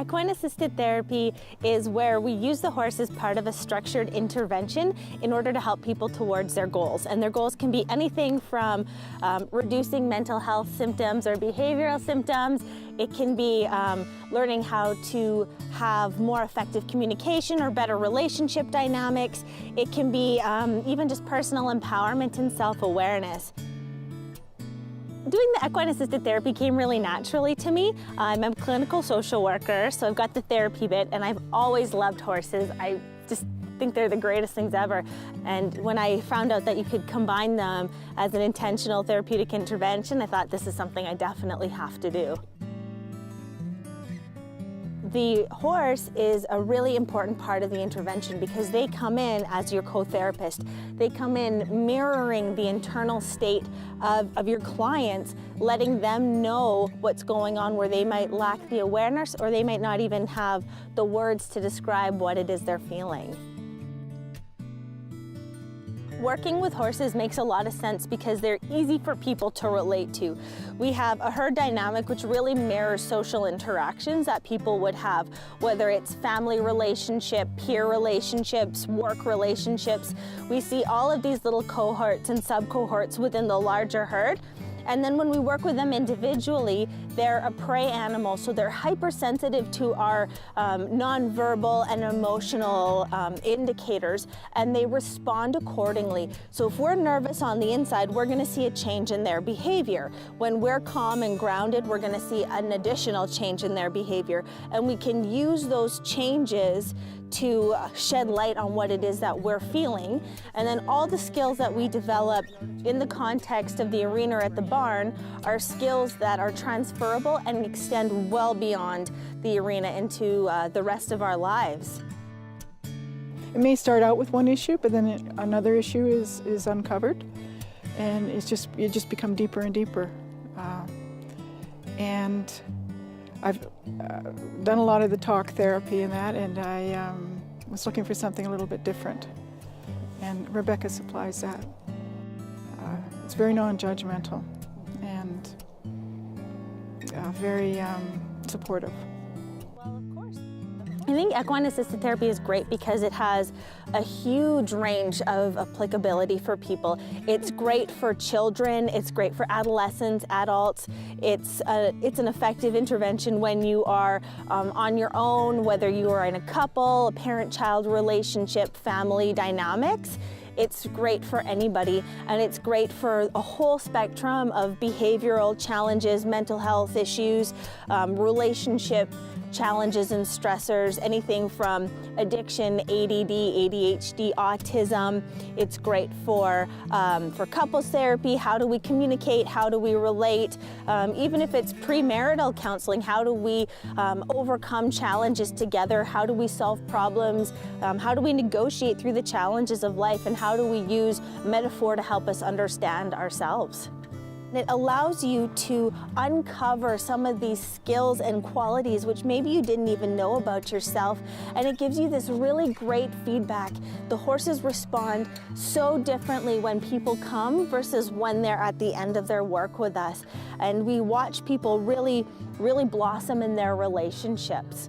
Equine Assisted Therapy is where we use the horse as part of a structured intervention in order to help people towards their goals. And their goals can be anything from reducing mental health symptoms or behavioral symptoms. It can be learning how to have more effective communication or better relationship dynamics. It can be even just personal empowerment and self-awareness. Doing the equine assisted therapy came really naturally to me. I'm a clinical social worker, so I've got the therapy bit, and I've always loved horses. I just think they're the greatest things ever. And when I found out that you could combine them as an intentional therapeutic intervention, I thought this is something I definitely have to do. The horse is a really important part of the intervention because they come in as your co-therapist. They come in mirroring the internal state of your clients, letting them know what's going on where they might lack the awareness or they might not even have the words to describe what it is they're feeling. Working with horses makes a lot of sense because they're easy for people to relate to. We have a herd dynamic which really mirrors social interactions that people would have, whether it's family relationship, peer relationships, work relationships. We see all of these little cohorts and sub-cohorts within the larger herd. And then when we work with them individually, they're a prey animal, so they're hypersensitive to our nonverbal and emotional indicators, and they respond accordingly. So if we're nervous on the inside, we're gonna see a change in their behavior. When we're calm and grounded, we're gonna see an additional change in their behavior. And we can use those changes to shed light on what it is that we're feeling. And then all the skills that we develop in the context of the arena or at the barn are skills that are transferable and extend well beyond the arena into the rest of our lives. It may start out with one issue, but then another issue is uncovered, and it just become deeper and deeper. And I've done a lot of the talk therapy and that, and I was looking for something a little bit different. And Rebecca supplies that. It's very non-judgmental and very supportive. I think equine assisted therapy is great because it has a huge range of applicability for people. It's great for children, it's great for adolescents, adults. It's an effective intervention when you are on your own, whether you are in a couple, a parent-child relationship, family dynamics. It's great for anybody, and it's great for a whole spectrum of behavioral challenges, mental health issues, relationship challenges and stressors, anything from addiction, ADD, ADHD, autism. It's great for couples therapy. How do we communicate? How do we relate? Even if it's premarital counseling, how do we overcome challenges together? How do we solve problems? How do we negotiate through the challenges of life? And how do we use metaphor to help us understand ourselves? It allows you to uncover some of these skills and qualities which maybe you didn't even know about yourself, and it gives you this really great feedback. The horses respond so differently when people come versus when they're at the end of their work with us, and we watch people really blossom in their relationships.